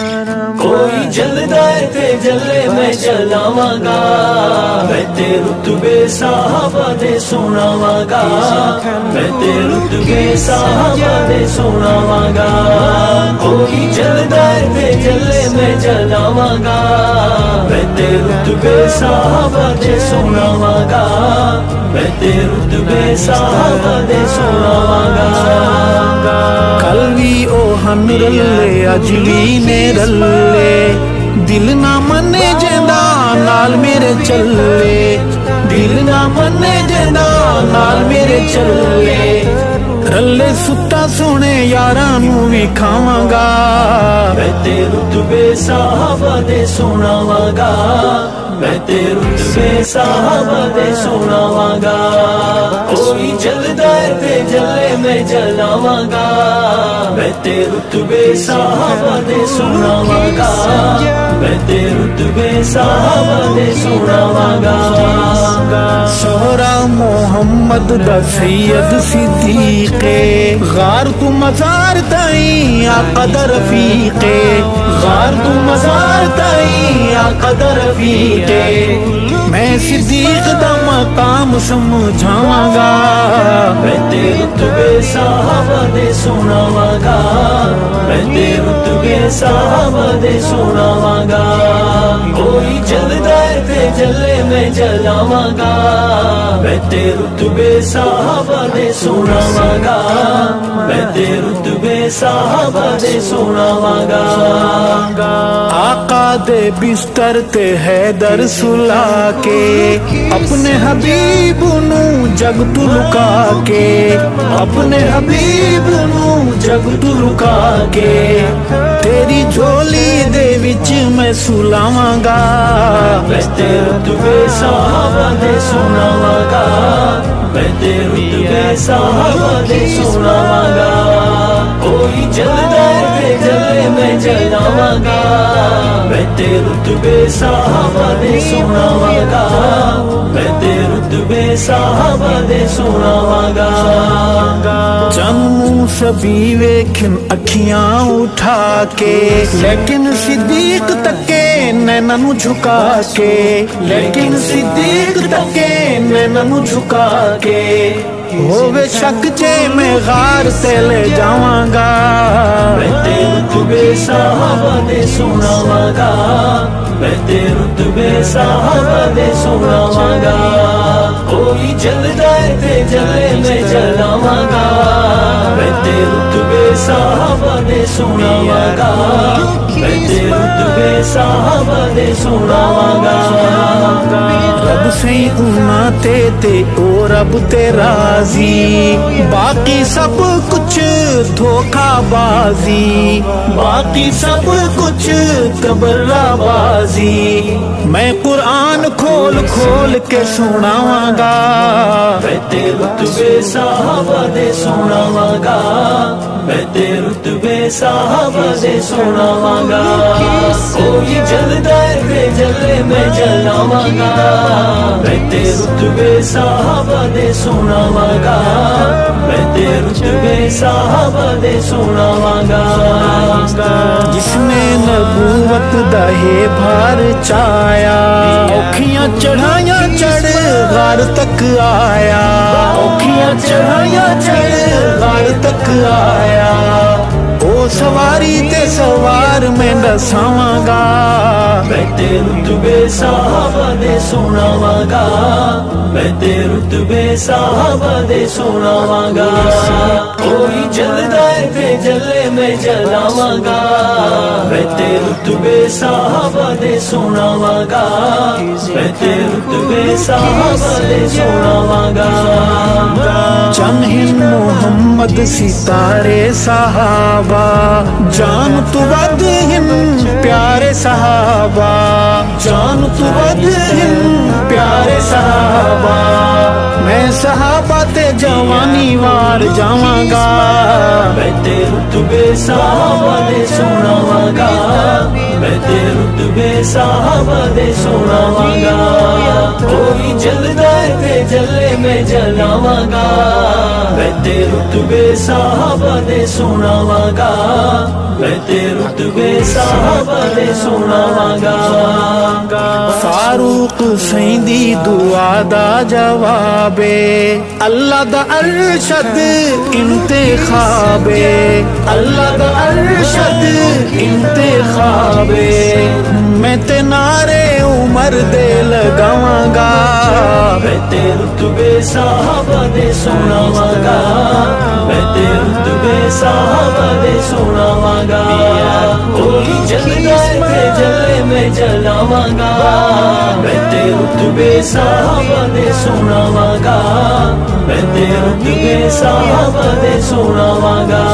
कोई जलदा है ते जले मैं जलावांगा, मैं ते रुतबे साहबा दे सुनावांगा, मैं ते रुतबे साहबा दे सुनावांगा। कोई जलदा है ते जले मैं जलावांगा, मैं ते रुतबे साहबा दे सुनावांगा, मैं ते रुतबे साहबा दे सुनावांगा। कल भी ओ हन रले अज भी ने रले, दिल ना मने जेंदा नाल मेरे चले, दिल ना मने जेंदा नाल मेरे चले। रले सुता सोने यारां नू भी खावांगा, मैं ते रुतबे साहबा दे सुनावांगा, मैं ते रुतबे साहबा दे सुनावांगा। कोई जलदा है ते जले मैं जलावांगा, मैं ते रुतबे साहबा दे सुनावांगा, मैं ते रुतबे साहबा दे सुनावांगा। सोहरा मोहम्मद दा सैयद सिद्दीक़े, गार तू मज़ार ताईं आका दा रफ़ीक़े, गार तू मज़ार ताईं आका दा रफ़ीक़े। मैं सिद्दीक़ दा मकाम समझावांगा, मैं ते रुतबे साहबा दे सुनावांगा, मैं ते रुतबे साहबा दे सुनावांगा। कोई जलदा है ते जले मैं जलावांगा, मैं ते रुतबे साहबा दे सुनावांगा, मैं ते रुतबे साहबा दे सुनावांगा। आका दे बिस्तर ते हैदर सुला के, अपने हबीब नू जग तू लुका के, अपने हबीब नू जग तू लुका के। तेरी झोली दे विच मैं सुलावांगा, मैं ते रुतबे साहबा दे सुनावांगा, मैं ते रुतबे साहबा दे सुनावांगा। कोई जलदा है ते जले मैं जलावांगा, मैं ते रुतबे साहबा दे सुनावांगा, मैं ते रुतबे साहबा दे सुनावांगा। जन्मू सभी वेखन अखियां उठा के, लेकिन सिद्दीक तके नैना नू झुका के, लेकिन सिद्दीक तके नैना नू झुका के। होवे शक जे मैं गार ते ले जावांगा, मैं ते रुतबे साहबा दे सुनावांगा, मैं ते रुतबे साहबा दे सुनावांगा। कोई जलदा है ते जले मैं जलावांगा, मैं ते रुतबे साहबा दे सुनावांगा, मैं ते रुतबे साहबा दे सुनावांगा। रब से उना ते ओ रब ते राजी, बाकी सब कुछ धोखाबाजी, बाकी सब कुछ कबराबाजी। मैं कुरान खोल खोल के सुनावांगा, मैं ते रुतबे साहबा दे सुनावांगा, मैं ते रुतबे साहबा दे सुनावांगा। कोई जलदा है ते जले मैं जलावांगा, मैं ते रुतबे साहबा दे सुनावांगा, मैं ते रुतबे साहबा दे सुनावांगा। जिसने नबूवत दा है भार चाया, औखियां चढ़ाइयां चढ़ गार तक आया, औखियां चढ़ाइयां चढ़ गार तक आया। ओ सवारी ते सवार मैं दसावांगा, मैं ते रुतबे साहबा दे सुनावांगा, मैं ते रुतबे साहबा दे सुनावांगा। कोई जलदा है ते जले मैं जलावांगा, मैं ते रुतबे साहबा दे सुनावांगा, मैं ते रुतबे साहबा दे सुनावांगा। चन हिंद मोहम्मद सितारे सहाबा, जान तू वद हिंद प्यारे सहाबा, जान तू वद हिंद प्यारे सहाबा। मैं सहाबा ते जवानी वार जावांगा, मैं ते रुतबे साहबा दे सुनावांगा, मैं ते रुतबे साहबा दे सुनावांगा कोई जलदा है ते जले मैं जलावांगा मैं ते रुतबे साहबा दे सुनावांगा मैं ते रुतबे साहबा दे सुनावांगा फारूक सैंदी दुआ दा जवाबे अल्लाह दा अरशद इंतखाबे अल्लाह दा अरशद इंतखाबे मैं ते नारे उमर दे लगावांगा मैं ते रुतबे साहबा दे सुनावांगा मैं ते रुतबे साहबा दे सुनावांगा कोई जलदा है ते जले मैं जलावांगा मैं ते रुतबे साहबा दे सुनावांगा मैं ते रुतबे साहबा दे सुनावांगा